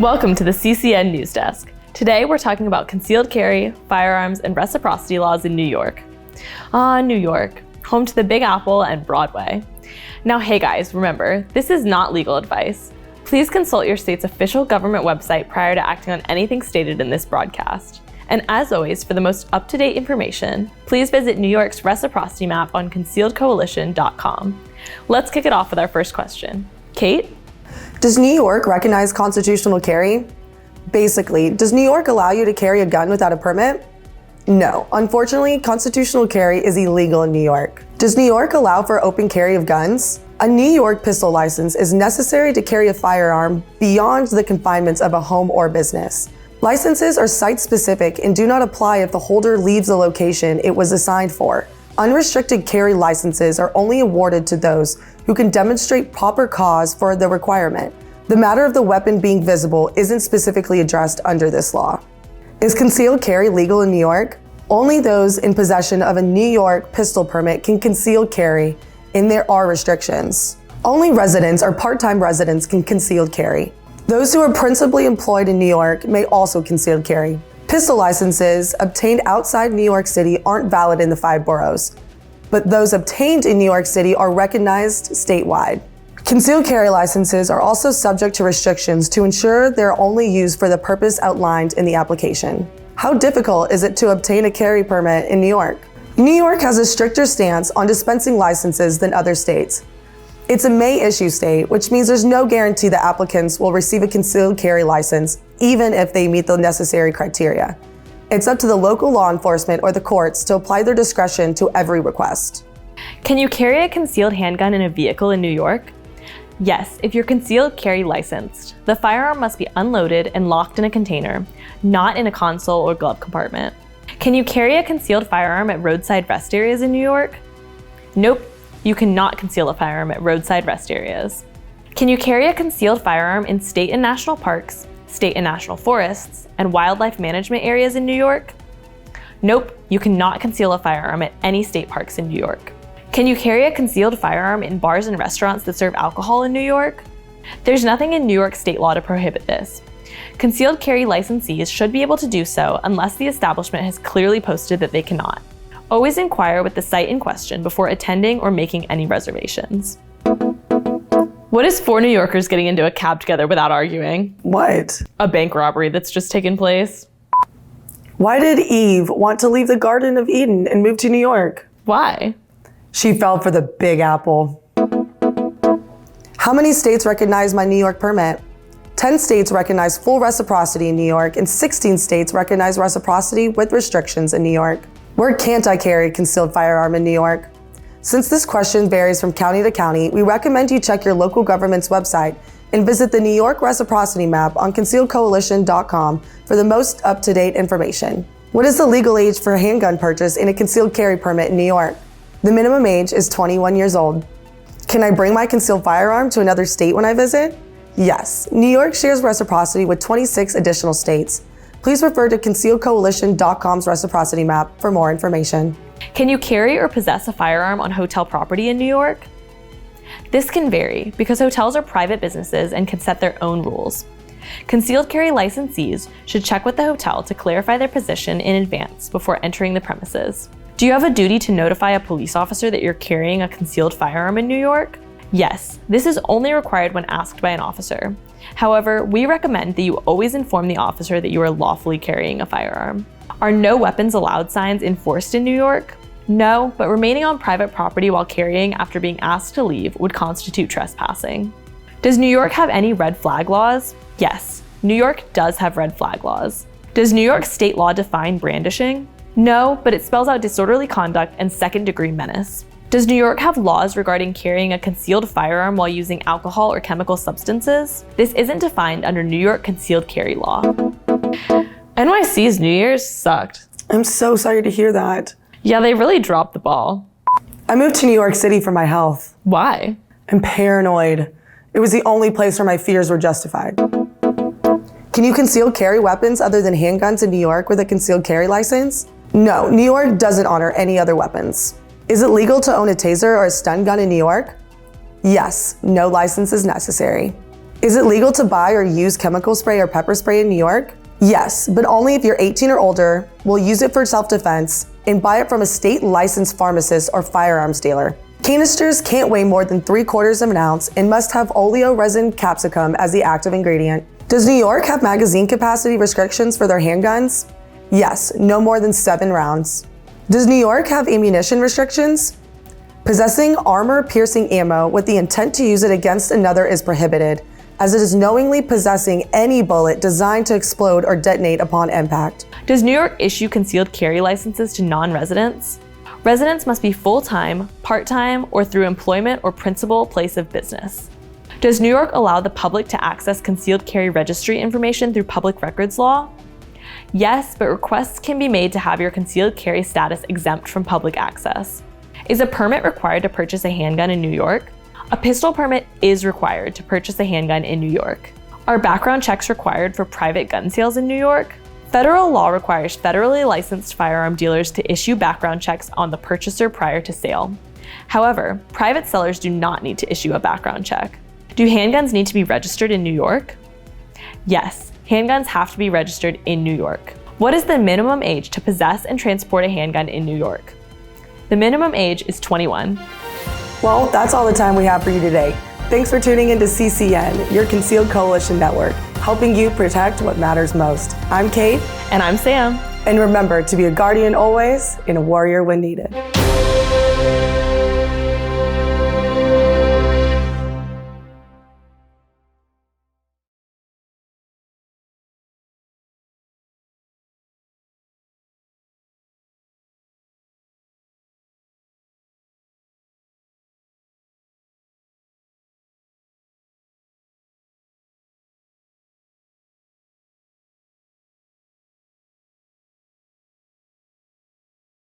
Welcome to the CCN News Desk. Today we're talking about concealed carry, firearms, and reciprocity laws in New York. New York, home to the Big Apple and Broadway. Now hey guys, remember, this is not legal advice. Please consult your state's official government website prior to acting on anything stated in this broadcast. And as always, for the most up-to-date information, please visit New York's reciprocity map on concealedcoalition.com. Let's kick it off with our first question. Kate? Does New York recognize constitutional carry? Basically, does New York allow you to carry a gun without a permit? No, unfortunately, constitutional carry is illegal in New York. Does New York allow for open carry of guns? A New York pistol license is necessary to carry a firearm beyond the confinements of a home or business. Licenses are site-specific and do not apply if the holder leaves the location it was assigned for. Unrestricted carry licenses are only awarded to those who can demonstrate proper cause for the requirement. The matter of the weapon being visible isn't specifically addressed under this law. Is concealed carry legal in New York? Only those in possession of a New York pistol permit can conceal carry, and there are restrictions. Only residents or part-time residents can concealed carry. Those who are principally employed in New York may also concealed carry. Pistol licenses obtained outside New York City aren't valid in the 5 boroughs, but those obtained in New York City are recognized statewide. Concealed carry licenses are also subject to restrictions to ensure they're only used for the purpose outlined in the application. How difficult is it to obtain a carry permit in New York? New York has a stricter stance on dispensing licenses than other states. It's a may-issue state, which means there's no guarantee that applicants will receive a concealed carry license, even if they meet the necessary criteria. It's up to the local law enforcement or the courts to apply their discretion to every request. Can you carry a concealed handgun in a vehicle in New York? Yes, if you're concealed carry licensed. The firearm must be unloaded and locked in a container, not in a console or glove compartment. Can you carry a concealed firearm at roadside rest areas in New York? Nope. You cannot conceal a firearm at roadside rest areas. Can you carry a concealed firearm in state and national parks, state and national forests, and wildlife management areas in New York? Nope, you cannot conceal a firearm at any state parks in New York. Can you carry a concealed firearm in bars and restaurants that serve alcohol in New York? There's nothing in New York state law to prohibit this. Concealed carry licensees should be able to do so unless the establishment has clearly posted that they cannot. Always inquire with the site in question before attending or making any reservations. What is 4 New Yorkers getting into a cab together without arguing? What? A bank robbery that's just taken place. Why did Eve want to leave the Garden of Eden and move to New York? Why? She fell for the Big Apple. How many states recognize my New York permit? 10 states recognize full reciprocity in New York, and 16 states recognize reciprocity with restrictions in New York. Where can't I carry a concealed firearm in New York? Since this question varies from county to county, we recommend you check your local government's website and visit the New York Reciprocity map on concealedcoalition.com for the most up-to-date information. What is the legal age for a handgun purchase and a concealed carry permit in New York? The minimum age is 21 years old. Can I bring my concealed firearm to another state when I visit? Yes, New York shares reciprocity with 26 additional states. Please refer to concealedcoalition.com's reciprocity map for more information. Can you carry or possess a firearm on hotel property in New York? This can vary because hotels are private businesses and can set their own rules. Concealed carry licensees should check with the hotel to clarify their position in advance before entering the premises. Do you have a duty to notify a police officer that you're carrying a concealed firearm in New York? Yes, this is only required when asked by an officer. However, we recommend that you always inform the officer that you are lawfully carrying a firearm. Are no weapons allowed signs enforced in New York? No, but remaining on private property while carrying after being asked to leave would constitute trespassing. Does New York have any red flag laws? Yes, New York does have red flag laws. Does New York state law define brandishing? No, but it spells out disorderly conduct and second-degree menace. Does New York have laws regarding carrying a concealed firearm while using alcohol or chemical substances? This isn't defined under New York concealed carry law. NYC's New Year's sucked. I'm so sorry to hear that. Yeah, they really dropped the ball. I moved to New York City for my health. Why? I'm paranoid. It was the only place where my fears were justified. Can you conceal carry weapons other than handguns in New York with a concealed carry license? No, New York doesn't honor any other weapons. Is it legal to own a taser or a stun gun in New York? Yes, no license is necessary. Is it legal to buy or use chemical spray or pepper spray in New York? Yes, but only if you're 18 or older, will use it for self-defense, and buy it from a state licensed pharmacist or firearms dealer. Canisters can't weigh more than 3/4 of an ounce and must have oleoresin capsicum as the active ingredient. Does New York have magazine capacity restrictions for their handguns? Yes, no more than 7 rounds. Does New York have ammunition restrictions? Possessing armor-piercing ammo with the intent to use it against another is prohibited, as it is knowingly possessing any bullet designed to explode or detonate upon impact. Does New York issue concealed carry licenses to non-residents? Residents must be full-time, part-time, or through employment or principal place of business. Does New York allow the public to access concealed carry registry information through public records law? Yes, but requests can be made to have your concealed carry status exempt from public access. Is a permit required to purchase a handgun in New York? A pistol permit is required to purchase a handgun in New York. Are background checks required for private gun sales in New York? Federal law requires federally licensed firearm dealers to issue background checks on the purchaser prior to sale. However, private sellers do not need to issue a background check. Do handguns need to be registered in New York? Yes, handguns have to be registered in New York. What is the minimum age to possess and transport a handgun in New York? The minimum age is 21. Well, that's all the time we have for you today. Thanks for tuning into CCN, your Concealed Coalition Network, helping you protect what matters most. I'm Kate. And I'm Sam. And remember to be a guardian always and a warrior when needed.